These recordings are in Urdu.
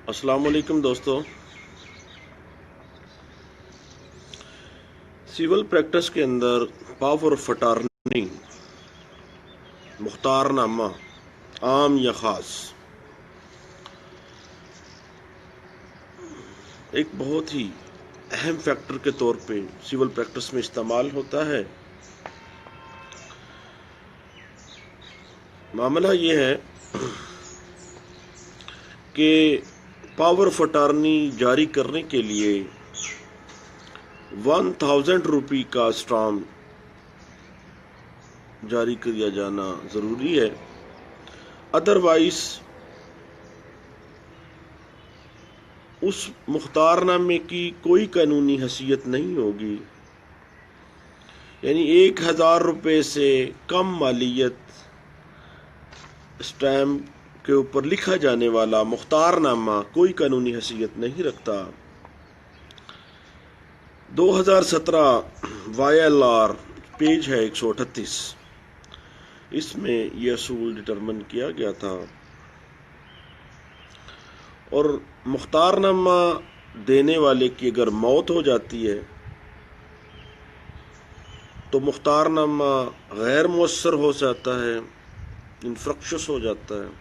السلام علیکم دوستو، سول پریکٹس کے اندر پاور آف اٹارنی، مختار نامہ عام یا خاص، ایک بہت ہی اہم فیکٹر کے طور پہ سول پریکٹس میں استعمال ہوتا ہے۔ معاملہ یہ ہے کہ پاور آف اٹارنی جاری کرنے کے لیے 1000 روپی کا اسٹامپ جاری کیا جانا ضروری ہے، ادروائز اس مختار نامے کی کوئی قانونی حیثیت نہیں ہوگی۔ یعنی 1000 روپے سے کم مالیت اسٹامپ کے اوپر لکھا جانے والا مختار نامہ کوئی قانونی حیثیت نہیں رکھتا۔ 2017 YLR پیج ہے 138، اس میں یہ اصول ڈٹرمن کیا گیا تھا، اور مختار نامہ دینے والے کی اگر موت ہو جاتی ہے تو مختار نامہ غیر مؤثر ہو جاتا ہے، انفرکشس ہو جاتا ہے۔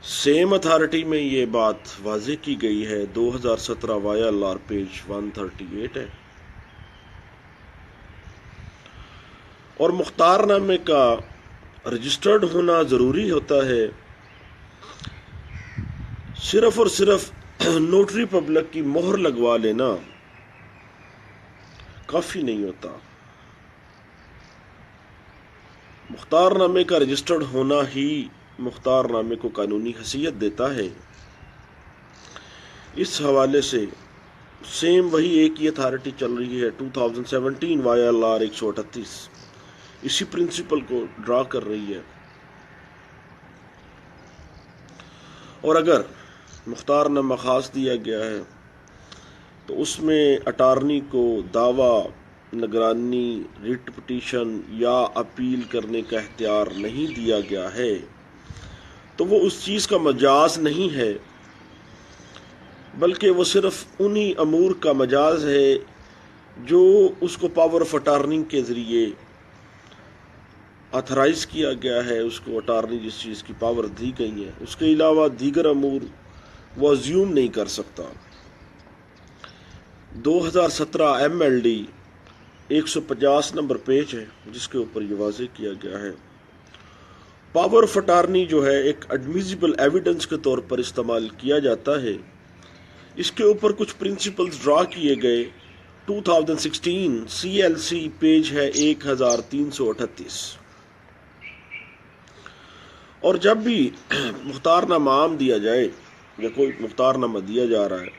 سیم اتھارٹی میں یہ بات واضح کی گئی ہے، 2017 YLR پیج 138 ہے۔ اور مختار نامے کا رجسٹرڈ ہونا ضروری ہوتا ہے، صرف اور صرف نوٹری پبلک کی مہر لگوا لینا کافی نہیں ہوتا۔ مختار نامے کا رجسٹرڈ ہونا ہی مختار نامے کو قانونی حیثیت دیتا ہے۔ اس حوالے سے سیم وہی ایک ہی اتھارٹی چل رہی ہے، 2017 YLR 138 اسی پرنسپل کو ڈرا کر رہی ہے۔ اور اگر مختار نامہ خاص دیا گیا ہے تو اس میں اٹارنی کو دعویٰ، نگرانی، ریٹ پٹیشن یا اپیل کرنے کا اختیار نہیں دیا گیا ہے، تو وہ اس چیز کا مجاز نہیں ہے، بلکہ وہ صرف انہی امور کا مجاز ہے جو اس کو پاور آف اٹارنی کے ذریعے آتھرائز کیا گیا ہے، اس کو اٹارنی جس چیز کی پاور دی گئی ہے، اس کے علاوہ دیگر امور وہ ازیوم نہیں کر سکتا۔ 2017 MLD 150 نمبر پیج ہے جس کے اوپر یہ واضح کیا گیا ہے۔ پاور آف اٹارنی جو ہے ایک ایڈمیزیبل ایویڈنس کے طور پر استعمال کیا جاتا ہے۔ اس کے اوپر کچھ پرنسپلز ڈرا کیے گئے، 2016 CLC پیج ہے 1338۔ اور جب بھی مختار نامہ عام دیا جائے یا کوئی مختار نامہ دیا جا رہا ہے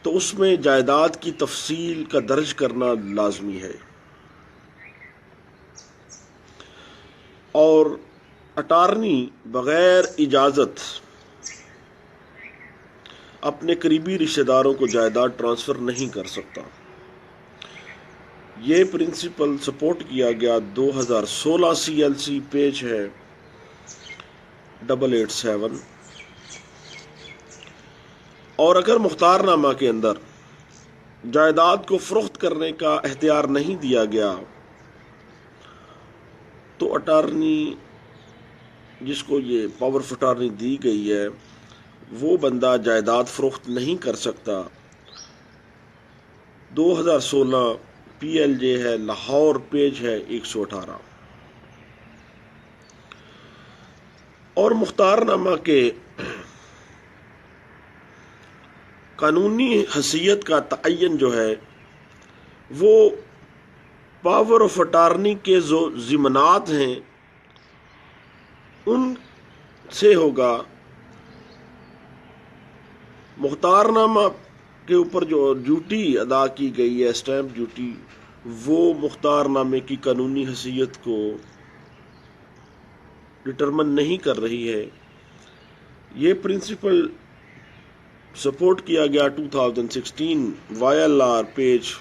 تو اس میں جائیداد کی تفصیل کا درج کرنا لازمی ہے، اور اٹارنی بغیر اجازت اپنے قریبی رشتہ داروں کو جائیداد ٹرانسفر نہیں کر سکتا۔ یہ پرنسپل سپورٹ کیا گیا 2016 CLC پیج ہے 887۔ اور اگر مختار نامہ کے اندر جائیداد کو فروخت کرنے کا اختیار نہیں دیا گیا تو اٹارنی جس کو یہ پاور آف اٹارنی دی گئی ہے وہ بندہ جائیداد فروخت نہیں کر سکتا۔ 2016 PLJ ہے لاہور پیج ہے 118۔ اور مختار نامہ کے قانونی حیثیت کا تعین جو ہے وہ پاور آف اٹارنی کے جو ضمانات ہیں ان سے ہوگا۔ مختار نامہ کے اوپر جو ڈیوٹی ادا کی گئی ہے، اسٹیمپ ڈیوٹی، وہ مختار نامے کی قانونی حیثیت کو ڈٹرمن نہیں کر رہی ہے۔ یہ پرنسپل سپورٹ کیا گیا 2016 YLR پیج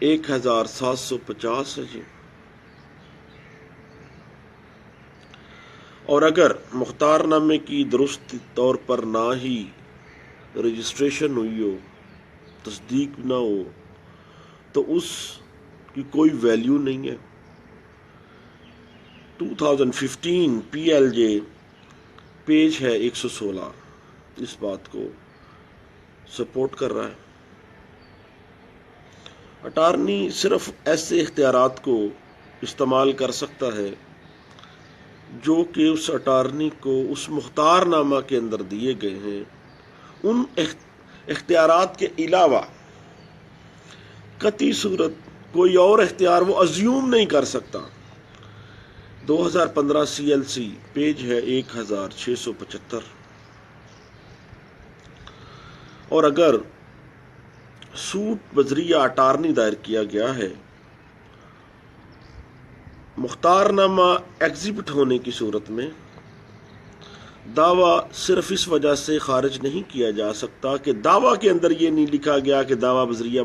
1750 ہے جی۔ اور اگر مختار نامے کی درست طور پر نہ ہی رجسٹریشن ہوئی ہو، تصدیق نہ ہو، تو اس کی کوئی ویلیو نہیں ہے۔ 2015 پی ایل جے پیج ہے 116 اس بات کو سپورٹ کر رہا ہے۔ اٹارنی صرف ایسے اختیارات کو استعمال کر سکتا ہے جو کہ اس اٹارنی کو اس مختار نامہ کے اندر دیے گئے ہیں۔ ان اختیارات کے علاوہ قطعی صورت کوئی اور اختیار وہ ازیوم نہیں کر سکتا۔ 2015 سی ایل سی پیج ہے 1675۔ اور اگر سوٹ بذریعہ اٹارنی دائر کیا گیا ہے، مختار نامہ ایگزیبٹ ہونے کی صورت میں دعویٰ صرف اس وجہ سے خارج نہیں کیا جا سکتا کہ دعویٰ کے اندر یہ نہیں لکھا گیا کہ دعویٰ بذریعہ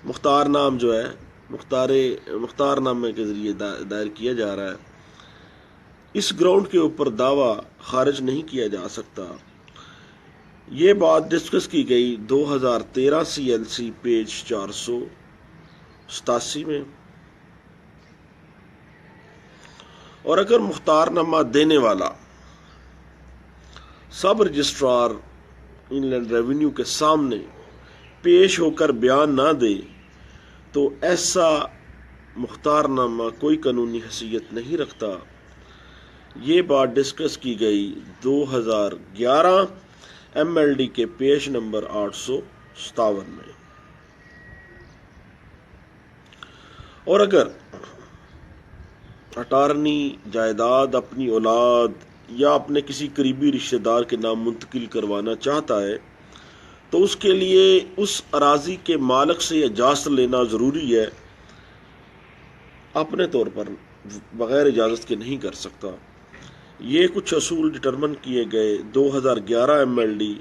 مختار نام جو ہے مختار نامے کے ذریعے دائر کیا جا رہا ہے۔ اس گراؤنڈ کے اوپر دعویٰ خارج نہیں کیا جا سکتا۔ یہ بات ڈسکس کی گئی 2013 سی ایل سی پیج 487 میں۔ اور اگر مختار نامہ دینے والا سب رجسٹرار ان لینڈ ریونیو کے سامنے پیش ہو کر بیان نہ دے تو ایسا مختار نامہ کوئی قانونی حیثیت نہیں رکھتا۔ یہ بات ڈسکس کی گئی 2011 ایم ایل ڈی کے پیج نمبر 857 میں۔ اور اگر اٹارنی جائیداد اپنی اولاد یا اپنے کسی قریبی رشتہ دار کے نام منتقل کروانا چاہتا ہے تو اس کے لیے اس اراضی کے مالک سے اجازت لینا ضروری ہے، اپنے طور پر بغیر اجازت کے نہیں کر سکتا۔ یہ کچھ اصول ڈٹرمن کیے گئے 2011 M L D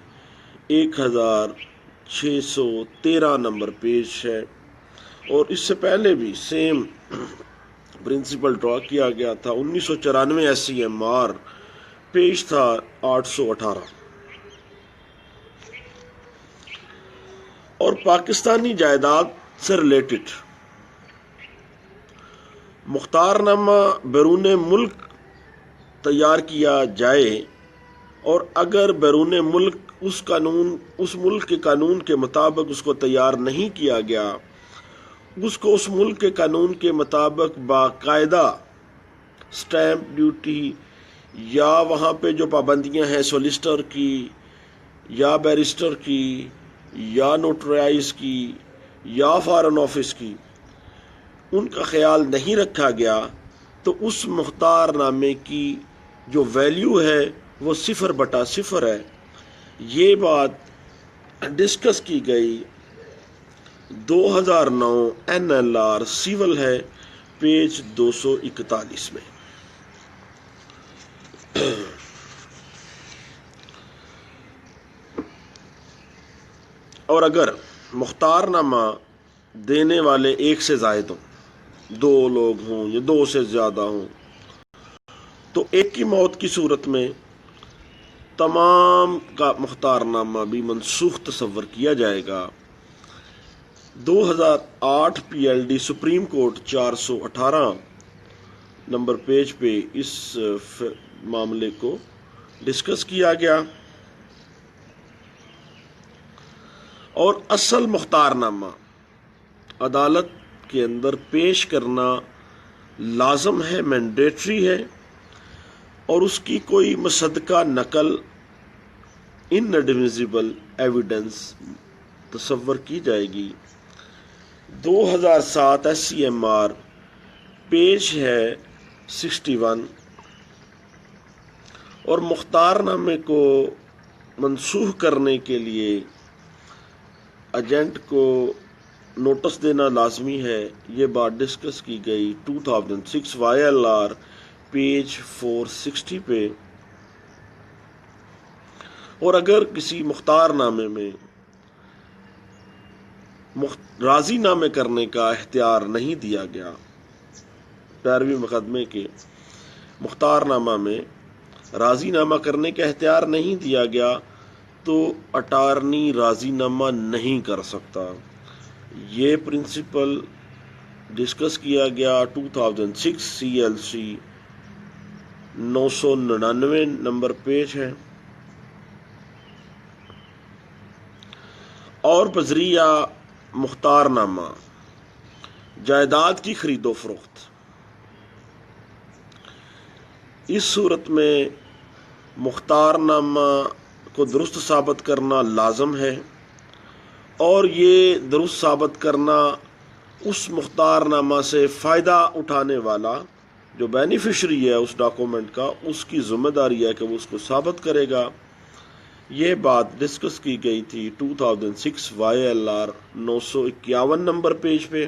1613 number page ہے، اور اس سے پہلے بھی سیم پرنسپل ڈرا کیا گیا تھا 1994 S C M R page تھا 818۔ اور پاکستانی جائیداد سے ریلیٹڈ مختار نامہ بیرون ملک تیار کیا جائے، اور اگر بیرون ملک اس ملک کے قانون کے مطابق اس کو تیار نہیں کیا گیا، اس کو اس ملک کے قانون کے مطابق باقاعدہ سٹیمپ ڈیوٹی یا وہاں پہ جو پابندیاں ہیں سولیسٹر کی یا بیرسٹر کی یا نوٹرائز کی یا فارن آفس کی، ان کا خیال نہیں رکھا گیا تو اس مختار نامے کی جو ویلیو ہے وہ 0/0 ہے۔ یہ بات ڈسکس کی گئی 2009 این ایل آر سیول ہے پیج 241 میں۔ اور اگر مختار نامہ دینے والے ایک سے زائد ہوں، 2 لوگ ہوں یا 2 سے زیادہ ہوں، تو ایک کی موت کی صورت میں تمام کا مختار نامہ بھی منسوخ تصور کیا جائے گا۔ 2008 P L D supreme court 418 number page پہ اس معاملے کو ڈسکس کیا گیا۔ اور اصل مختار نامہ عدالت کے اندر پیش کرنا لازم ہے، مینڈیٹری ہے، اور اس کی کوئی مصدقہ نقل انڈمیزیبل ایویڈنس تصور کی جائے گی۔ 2007 S C M R page ہے 61۔ اور مختار نامے کو منسوخ کرنے کے لیے ایجنٹ کو نوٹس دینا لازمی ہے۔ یہ بات ڈسکس کی گئی 2006 وائی ایل آر پیج 460 پہ۔ اور اگر کسی مختار نامے میں راضی نامے کرنے کا اختیار نہیں دیا گیا پیروی مقدمے کے، مختار نامہ میں راضی نامہ کرنے کا اختیار نہیں دیا گیا تو اٹارنی راضی نامہ نہیں کر سکتا. یہ پرنسپل ڈسکس کیا گیا 2006 CLC 999 نمبر پیج ہے. اور بذریعہ مختار نامہ جائیداد کی خرید و فروخت. اس صورت میں مختار نامہ کو درست ثابت کرنا لازم ہے، اور یہ درست ثابت کرنا اس مختار نامہ سے فائدہ اٹھانے والا جو بینیفیشری ہے اس ڈاکومنٹ کا، اس کی ذمہ داری ہے کہ وہ اس کو ثابت کرے گا. یہ بات ڈسکس کی گئی تھی 2006 YLR 951 نمبر پیج پہ.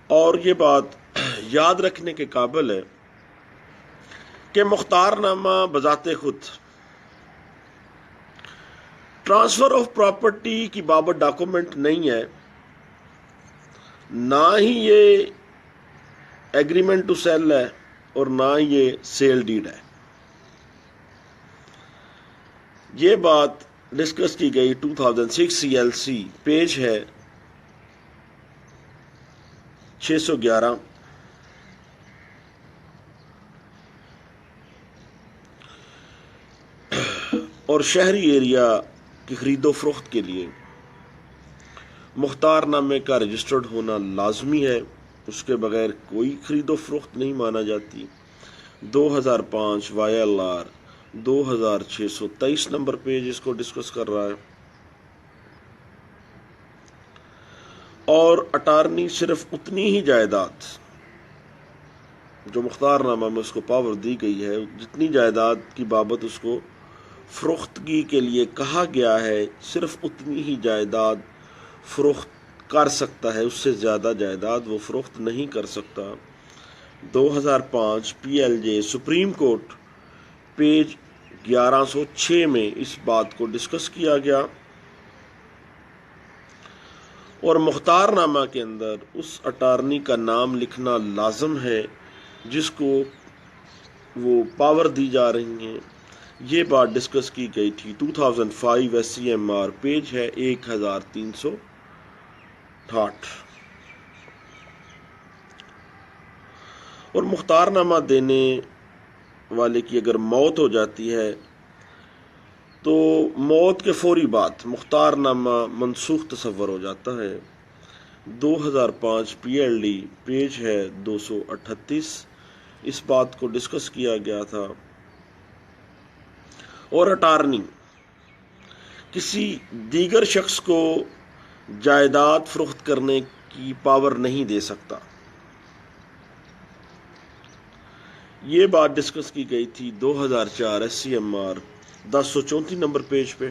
اور یہ بات یاد رکھنے کے قابل ہے کہ مختار نامہ بذات خود ٹرانسفر آف پراپرٹی کی بابت ڈاکومنٹ نہیں ہے، نہ ہی یہ ایگریمنٹ ٹو سیل ہے، اور نہ یہ سیل ڈیڈ ہے. یہ بات ڈسکس کی گئی 2006 CLC پیج ہے 611. اور شہری ایریا کی خرید و فروخت کے لیے مختار نامے کا رجسٹرڈ ہونا لازمی ہے، اس کے بغیر کوئی خرید و فروخت نہیں مانا جاتی. 2005 YLR 2623 نمبر پیج اس کو ڈسکس کر رہا ہے. اور اٹارنی صرف اتنی ہی جائیداد جو مختار نامہ میں اس کو پاور دی گئی ہے، جتنی جائیداد کی بابت اس کو فروختگی کے لیے کہا گیا ہے، صرف اتنی ہی جائیداد فروخت کر سکتا ہے، اس سے زیادہ جائیداد وہ فروخت نہیں کر سکتا. 2005 PLJ سپریم کورٹ پیج 1106 میں اس بات کو ڈسکس کیا گیا. اور مختار نامہ کے اندر اس اٹارنی کا نام لکھنا لازم ہے جس کو وہ پاور دی جا رہی ہیں. یہ بات ڈسکس کی گئی تھی 2005 SCMR پیج ہے 1368. اور مختار نامہ دینے والے کی اگر موت ہو جاتی ہے تو موت کے فوری بعد مختار نامہ منسوخ تصور ہو جاتا ہے. 2005 PLD پیج ہے 238 اس بات کو ڈسکس کیا گیا تھا. اور اٹارنی کسی دیگر شخص کو جائیداد فروخت کرنے کی پاور نہیں دے سکتا. یہ بات ڈسکس کی گئی تھی 2004 SCMR 1034 نمبر پیج پہ.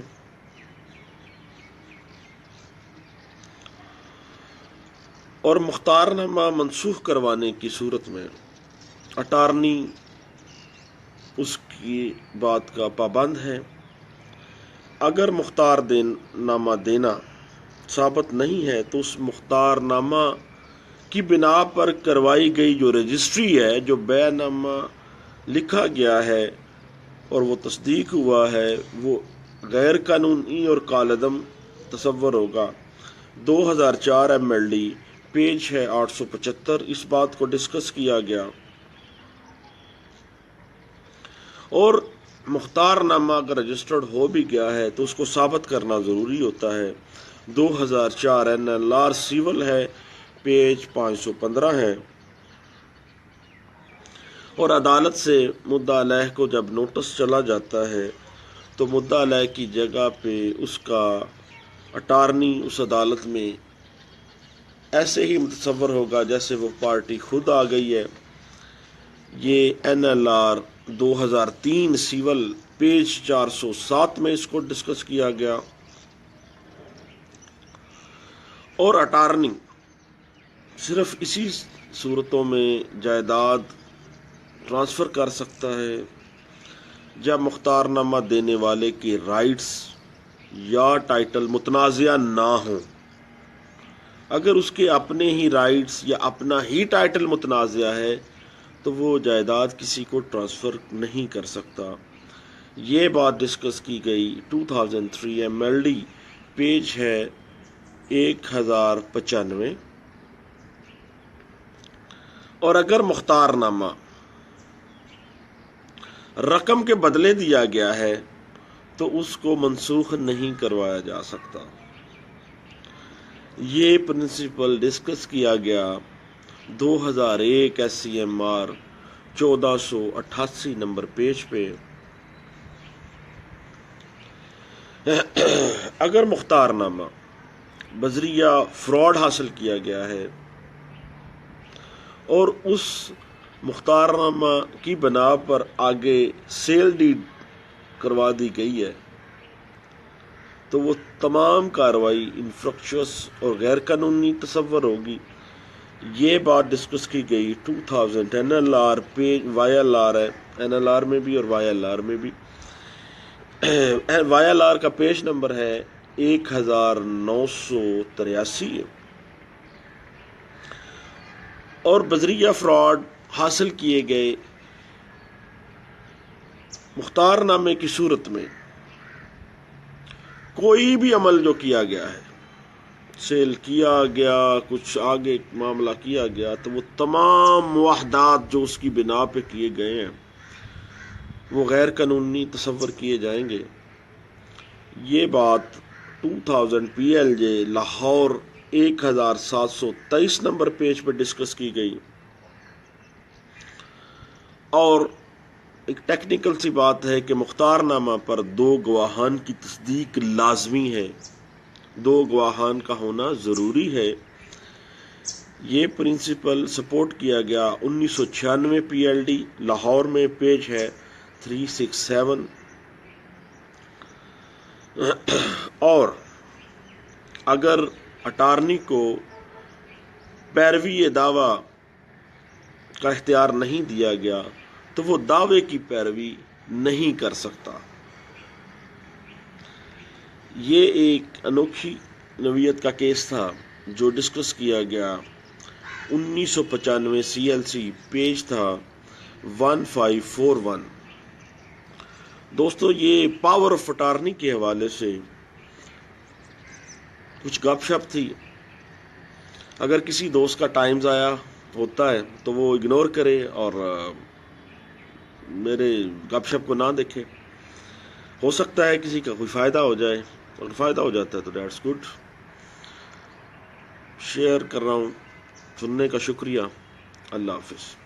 اور مختار نامہ منسوخ کروانے کی صورت میں اٹارنی اس کی بات کا پابند ہے. اگر مختار نامہ دینا ثابت نہیں ہے تو اس مختار نامہ کی بنا پر کروائی گئی جو رجسٹری ہے، جو بیع نامہ لکھا گیا ہے اور وہ تصدیق ہوا ہے، وہ غیر قانونی اور کالعدم تصور ہوگا. 2004 MLD پیج ہے 875 اس بات کو ڈسکس کیا گیا. اور مختار نامہ اگر رجسٹرڈ ہو بھی گیا ہے تو اس کو ثابت کرنا ضروری ہوتا ہے. 2004 NLR سیول ہے پیج 515 ہے. اور عدالت سے مدعا علیہ کو جب نوٹس چلا جاتا ہے تو مدعا علیہ کی جگہ پہ اس کا اٹارنی اس عدالت میں ایسے ہی متصور ہوگا جیسے وہ پارٹی خود آ گئی ہے. یہ NLR 2003 سیول پیج 407 میں اس کو ڈسکس کیا گیا. اور اٹارنی صرف اسی صورتوں میں جائیداد ٹرانسفر کر سکتا ہے جب مختار نامہ دینے والے کی رائٹس یا ٹائٹل متنازع نہ ہوں. اگر اس کے اپنے ہی رائٹس یا اپنا ہی ٹائٹل متنازع ہے تو وہ جائیداد کسی کو ٹرانسفر نہیں کر سکتا۔ یہ بات ڈسکس کی گئی 2003 MLD، پیج ہے 1095۔ اور اگر مختار نامہ رقم کے بدلے دیا گیا ہے تو اس کو منسوخ نہیں کروایا جا سکتا۔ یہ پرنسپل ڈسکس کیا گیا 2001 SCMR 1488 نمبر پیج پہ۔ اگر مختار نامہ بذریعہ فراڈ حاصل کیا گیا ہے اور اس مختار نامہ کی بنا پر آگے سیل ڈیڈ کروا دی گئی ہے تو وہ تمام کارروائی انفرکچوس اور غیر قانونی تصور ہوگی۔ یہ بات ڈسکس کی گئی 2000 NLR پیج YLR ہے، NLR میں بھی اور YLR میں بھی۔ YLR کا پیج نمبر ہے 1983۔ اور بذریعہ فراڈ حاصل کیے گئے مختار نامے کی صورت میں کوئی بھی عمل جو کیا گیا ہے، سیل کیا گیا، کچھ آگے معاملہ کیا گیا، تو وہ تمام معاہدات جو اس کی بنا پہ کیے گئے ہیں وہ غیر قانونی تصور کیے جائیں گے۔ یہ بات 2000 PLJ لاہور 1723 نمبر پیج پر ڈسکس کی گئی۔ اور ایک ٹیکنیکل سی بات ہے کہ مختار نامہ پر 2 گواہان کی تصدیق لازمی ہے، 2 گواہان کا ہونا ضروری ہے۔ یہ پرنسپل سپورٹ کیا گیا 1996 PLD لاہور میں، پیج ہے 367۔ اور اگر اٹارنی کو پیروی دعویٰ کا اختیار نہیں دیا گیا تو وہ دعوے کی پیروی نہیں کر سکتا۔ یہ ایک انوکھی نوعیت کا کیس تھا جو ڈسکس کیا گیا 1995 CLC، پیج تھا 1541۔ دوستو، یہ پاور آف اٹارنی کے حوالے سے کچھ گپ شپ تھی۔ اگر کسی دوست کا ٹائم ضائع ہوتا ہے تو وہ اگنور کرے اور میرے گپ شپ کو نہ دیکھے۔ ہو سکتا ہے کسی کا کوئی فائدہ ہو جائے، اگر فائدہ ہو جاتا ہے تو دیٹس گڈ۔ شیئر کر رہا ہوں، سننے کا شکریہ۔ اللہ حافظ۔